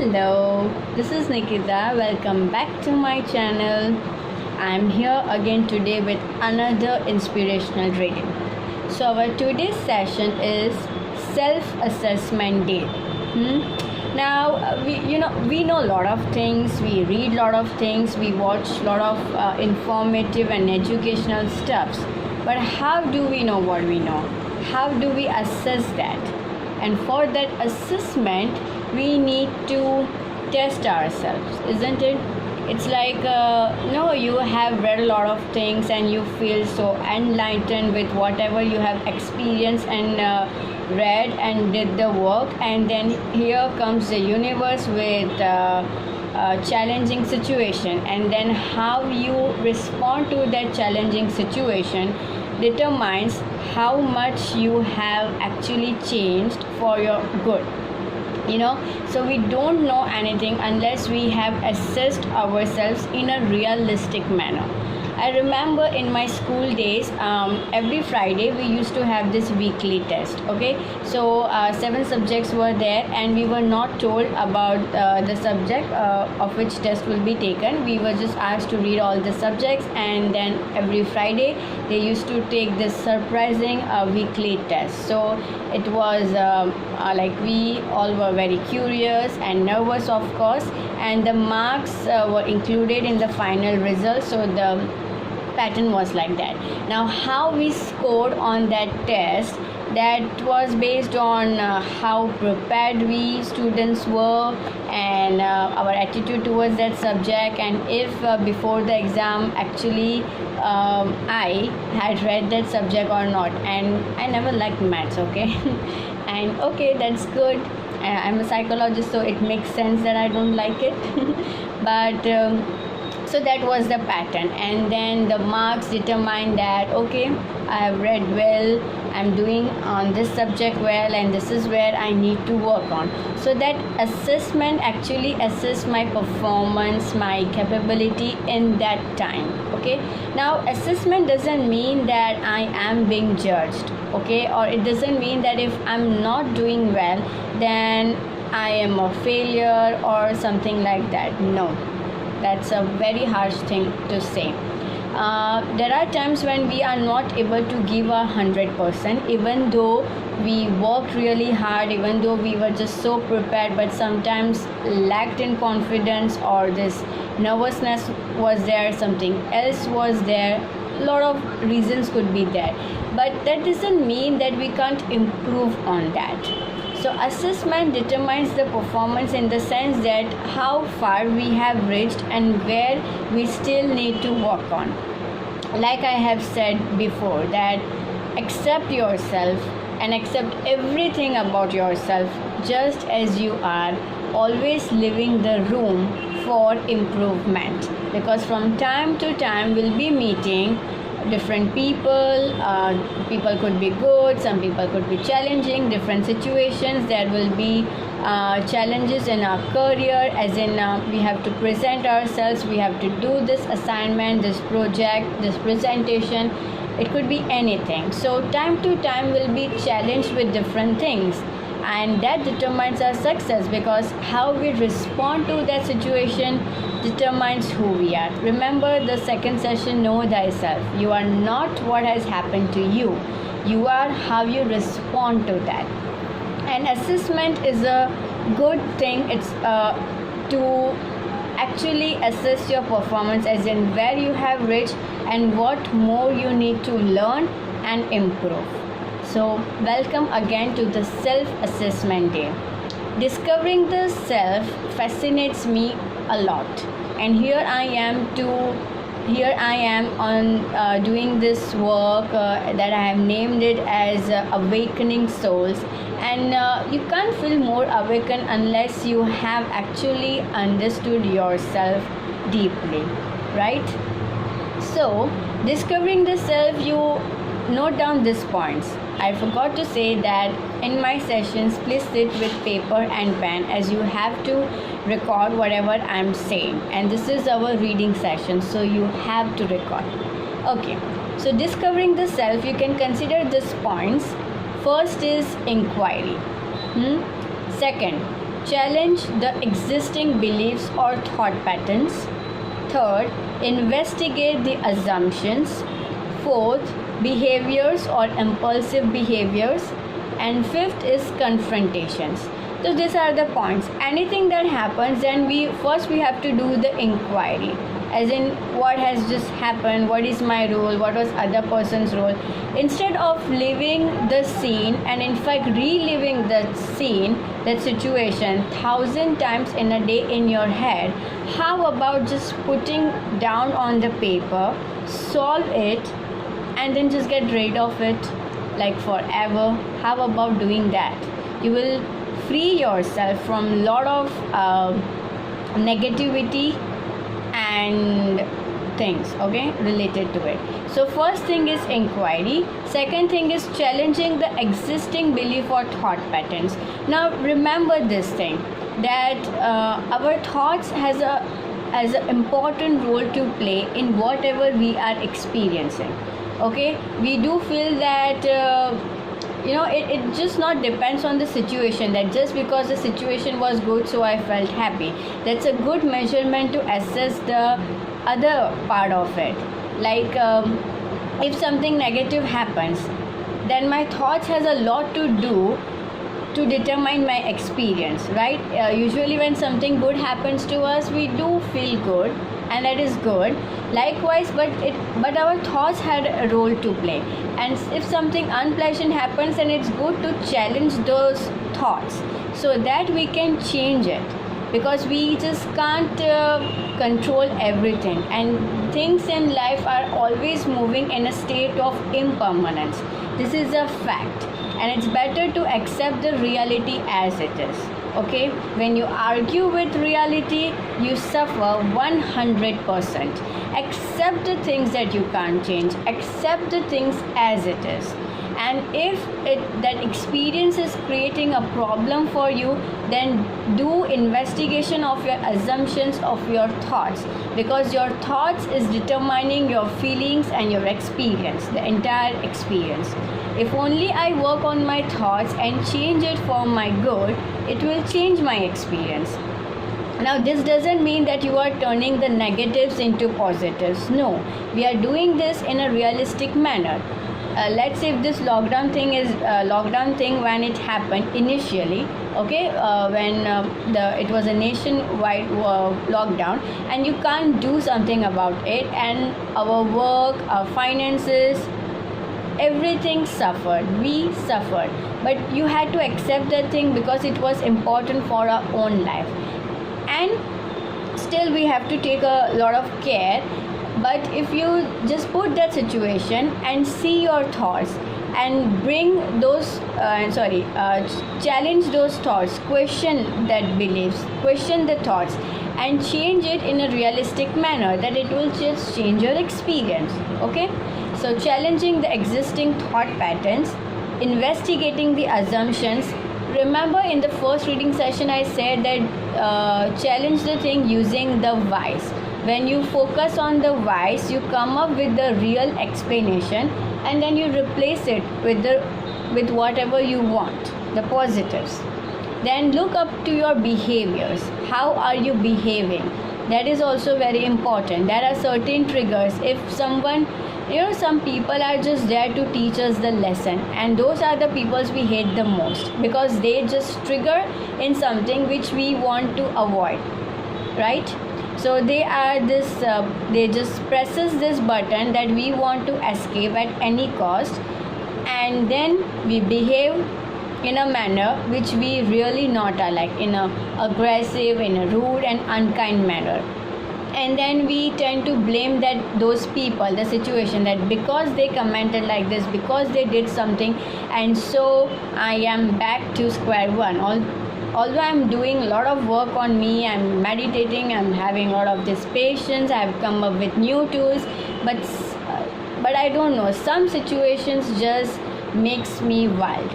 Hello, this is Nikita. Welcome back to my channel. I'm here again today with another inspirational reading. So our today's session is self-assessment day. Now we know a lot of things. We read a lot of things. We watch a lot of informative and educational stuffs. But how do we know what we know? How do we assess that? And for that assessment, we need to test ourselves, isn't it? It's like you have read a lot of things and you feel so enlightened with whatever you have experienced and read and did the work, and then here comes the universe with a challenging situation, and then how you respond to that challenging situation determines how much you have actually changed for your good. So we don't know anything unless we have assessed ourselves in a realistic manner. I remember in my school days, every Friday we used to have this weekly test. Okay, so 7 subjects were there, and we were not told about the subject of which test will be taken. We were just asked to read all the subjects, and then every Friday they used to take this surprising weekly test. So it was like we all were very curious and nervous, of course, and the marks were included in the final result. So the pattern was like that. Now how we scored on that test, that was based on how prepared we students were, and our attitude towards that subject, and if before the exam actually I had read that subject or not. And I never liked maths, okay. And okay, that's good. I'm a psychologist, so it makes sense that I don't like it. But so that was the pattern, and then the marks determined that okay, I have read well, I'm doing on this subject well, and this is where I need to work on. So that assessment actually assessed my performance, my capability in that time. Okay, now assessment doesn't mean that I am being judged, okay, or it doesn't mean that if I'm not doing well then I am a failure or something like that. No, that's a very harsh thing to say. There are times when we are not able to give 100%, even though we worked really hard, even though we were just so prepared, but sometimes lacked in confidence, or this nervousness was there, something else was there. A lot of reasons could be there, but that doesn't mean that we can't improve on that. So assessment determines the performance in the sense that how far we have reached and where we still need to work on. Like I have said before, that accept yourself and accept everything about yourself just as you are, always leaving the room for improvement, because from time to time we'll be meeting different people. People could be good, some people could be challenging, different situations. There will be challenges in our career, as in we have to present ourselves, we have to do this assignment, this project, this presentation. It could be anything. So time to time we'll be challenged with different things, and that determines our success, because how we respond to that situation determines who we are. Remember the second session, know thyself. You are not what has happened to you, you are how you respond to that. And assessment is a good thing. It's to actually assess your performance, as in where you have reached and what more you need to learn and improve. So welcome again to the self-assessment day. Discovering the self fascinates me a lot, and here I am on doing this work that I have named it as Awakening Souls. And you can't feel more awakened unless you have actually understood yourself deeply, right? So discovering the self, you note down these points. I forgot to say that in my sessions, please sit with paper and pen, as you have to record whatever I'm saying. And this is our reading session, so you have to record. Okay, so discovering the self, you can consider these points. First is inquiry. Second, self-assessment. Third, challenge the existing beliefs or thought patterns. Third, investigate the assumptions. Fourth, behaviors or impulsive behaviors. And fifth is confrontations. So these are the points. Anything that happens, then we have to do the inquiry, as in what has just happened, what is my role, what was other person's role. Instead of leaving the scene and in fact reliving that scene, that situation 1,000 times in a day in your head, how about just putting down on the paper, solve it, and then just get rid of it like forever? How about doing that? You will free yourself from lot of negativity and things, okay, related to it. So first thing is inquiry. Second thing is challenging the existing belief or thought patterns. Now remember this thing, that our thoughts has an important role to play in whatever we are experiencing. Okay, we do feel that it just not depends on the situation, that just because the situation was good so I felt happy. That's a good measurement to assess the other part of it. Like if something negative happens, then my thoughts has a lot to do to determine my experience, right? Usually when something good happens to us, we do feel good, and that is good. Likewise, but our thoughts had a role to play. And if something unpleasant happens, then it's good to challenge those thoughts so that we can change it, because we just can't control everything, and things in life are always moving in a state of impermanence. This is a fact, and it's better to accept the reality as it is. Okay, when you argue with reality, you suffer 100%. Accept the things that you can't change, accept the things as it is. And if that experience is creating a problem for you, then do investigation of your assumptions, of your thoughts, because your thoughts is determining your feelings and your experience, the entire experience. If only I work on my thoughts and change it for my good, it will change my experience. Now this doesn't mean that you are turning the negatives into positives. No, we are doing this in a realistic manner. Let's say if this lockdown thing when it happened initially, okay, when it was a nationwide lockdown, and you can't do something about it, and our work, our finances, everything suffered, we suffered, but you had to accept that thing because it was important for our own life. And still we have to take a lot of care. But if you just put that situation and see your thoughts and bring those challenge those thoughts, question that beliefs, question the thoughts, and change it in a realistic manner, that it will just change your experience. Okay, so challenging the existing thought patterns, investigating the assumptions. Remember in the first reading session I said that challenge the thing using the whys. When you focus on the whys, you come up with the real explanation, and then you replace it with whatever you want, the positives. Then look up to your behaviors. How are you behaving? That is also very important. There are certain triggers. If someone, some people are just there to teach us the lesson, and those are the peoples we hate the most, because they just trigger in something which we want to avoid, right? So they are this they just presses this button that we want to escape at any cost, and then we behave in a manner which we really not are, like in a aggressive, in a rude and unkind manner. And then we tend to blame those people, the situation, that because they commented like this, because they did something, and so I am back to square one. Although I'm doing a lot of work on me, I'm meditating, I'm having a lot of this patience, I've come up with new tools, but I don't know, some situations just makes me wild.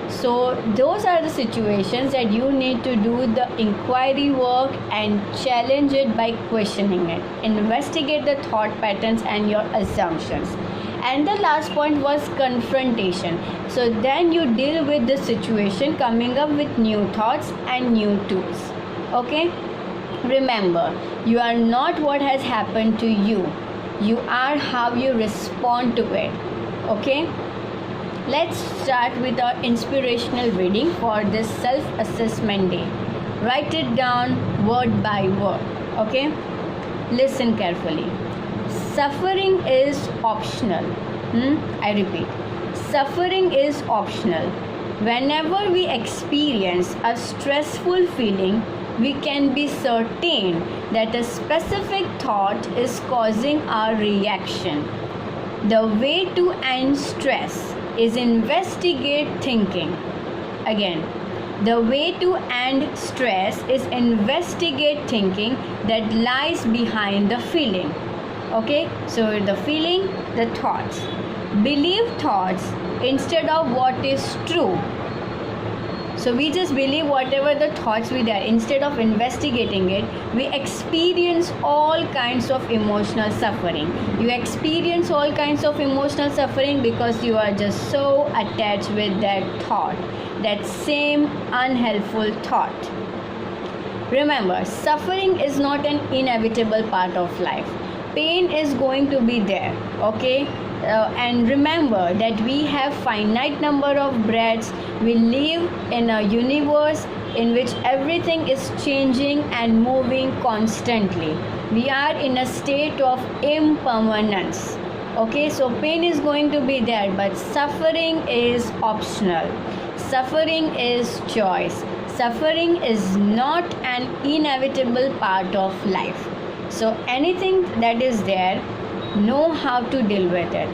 So those are the situations that you need to do the inquiry work and challenge it by questioning it. Investigate the thought patterns and your assumptions. And the last point was confrontation. So then you deal with the situation, coming up with new thoughts and new tools. Okay, remember, you are not what has happened to you, you are how you respond to it. Okay, let's start with our inspirational reading for this self-assessment day. Write it down word by word. Okay, listen carefully. Suffering is optional. I repeat, suffering is optional. Whenever we experience a stressful feeling, we can be certain that a specific thought is causing our reaction. The way to end stress is investigate thinking. Again, the way to end stress is investigate thinking that lies behind the feeling. Okay, so the feeling, the thoughts. Believe thoughts instead of what is true. So we just believe whatever the thoughts we there. Instead of investigating it, we experience all kinds of emotional suffering. You experience all kinds of emotional suffering because you are just so attached with that thought, that same unhelpful thought. Remember, suffering is not an inevitable part of life. Pain is going to be there. Okay, and remember that we have finite number of breaths. We live in a universe in which everything is changing and moving constantly. We are in a state of impermanence. Okay, so pain is going to be there, but suffering is optional. Suffering is choice. Suffering is not an inevitable part of life. So anything that is there, know how to deal with it.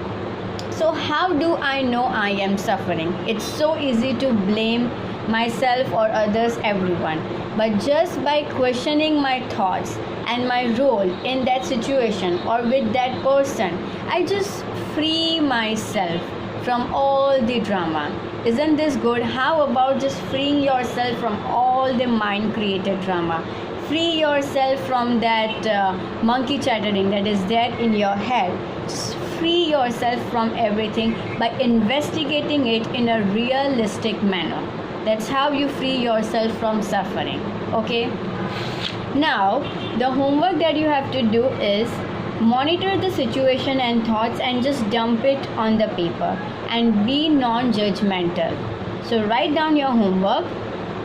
So how do I know I am suffering? It's so easy to blame myself or others, everyone. But just by questioning my thoughts and my role in that situation or with that person, I just free myself from all the drama. Isn't this good? How about just freeing yourself from all the mind created drama? Free yourself from that monkey chattering that is there in your head. Just free yourself from everything by investigating it in a realistic manner. That's how you free yourself from suffering. Okay, now the homework that you have to do is monitor the situation and thoughts and just dump it on the paper and be non-judgmental. So write down your homework.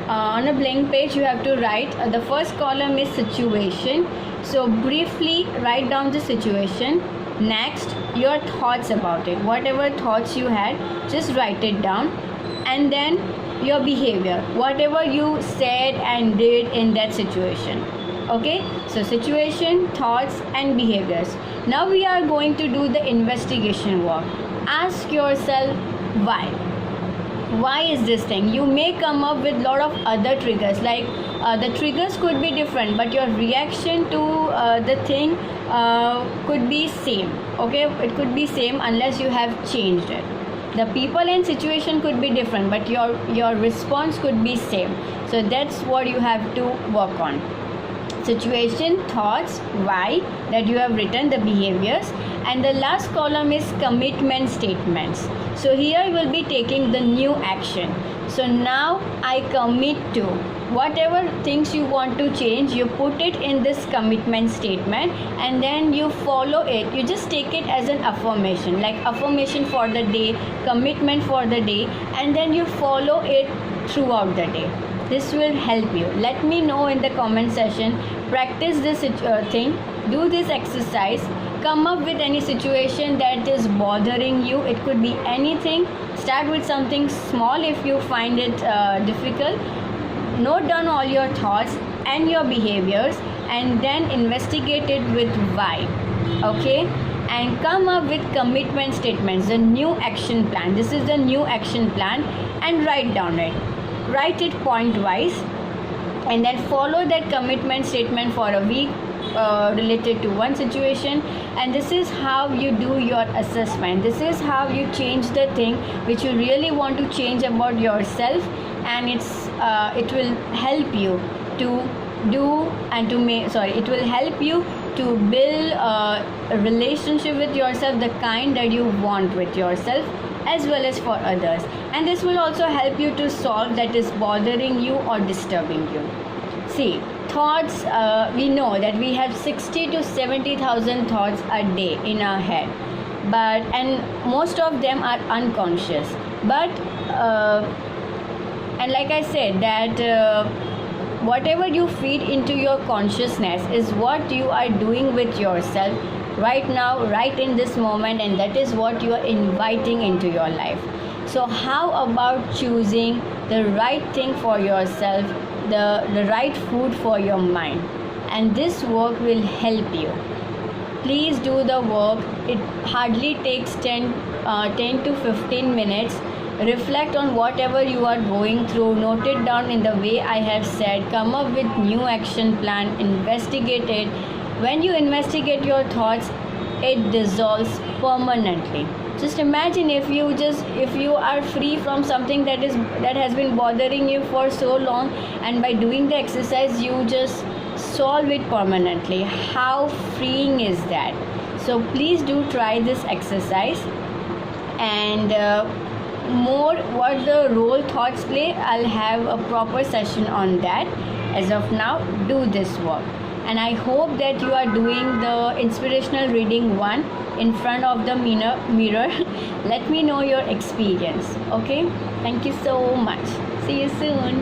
On a blank page you have to write, the first column is situation. So briefly write down the situation. Next, your thoughts about it. Whatever thoughts you had, just write it down. And then your behavior, whatever you said and did in that situation. Okay, so situation, thoughts and behaviors. Now we are going to do the investigation work. Ask yourself why is this thing. You may come up with lot of other triggers, like the triggers could be different, but your reaction to the thing could be same. Okay, it could be same unless you have changed it. The people and situation could be different, but your response could be same. So that's what you have to work on. Situation, thoughts, why that you have written, the behaviors, and the last column is commitment statements. So here you will be taking the new action. So now I commit to whatever things you want to change, you put it in this commitment statement and then you follow it. You just take it as an affirmation, like affirmation for the day, commitment for the day, and then you follow it throughout the day. This will help you. Let me know in the comment section. Practice this thing. Do this exercise. Come up with any situation that is bothering you. It could be anything. Start with something small if you find it difficult. Note down all your thoughts and your behaviors and then investigate it with why. Okay? And come up with commitment statements, the new action plan. This is the new action plan and write down it. Write it point wise and then follow that commitment statement for a week related to one situation, and this is how you do your assessment. This is how you change the thing which you really want to change about yourself, and it will help you to do and to make it will help you to build a relationship with yourself, the kind that you want with yourself as well as for others. And this will also help you to solve that is bothering you or disturbing you. See, thoughts, we know that we have 60 to 70,000 thoughts a day in our head, and most of them are unconscious. But and like I said that whatever you feed into your consciousness is what you are doing with yourself right now, right in this moment, and that is what you are inviting into your life. So how about choosing the right thing for yourself, the right food for your mind? And this work will help you. Please do the work. It hardly takes 10 to 15 minutes. Reflect on whatever you are going through, note it down in the way I have said, come up with new action plan, investigate it. When you investigate your thoughts, it dissolves permanently. Just imagine if you are free from something that has been bothering you for so long, and by doing the exercise you just solve it permanently. How freeing is that? So please do try this exercise. And more what the role thoughts play, I'll have a proper session on that. As of now, do this work. And I hope that you are doing the inspirational reading 1 in front of the mirror. Let me know your experience. Okay, thank you so much. See you soon.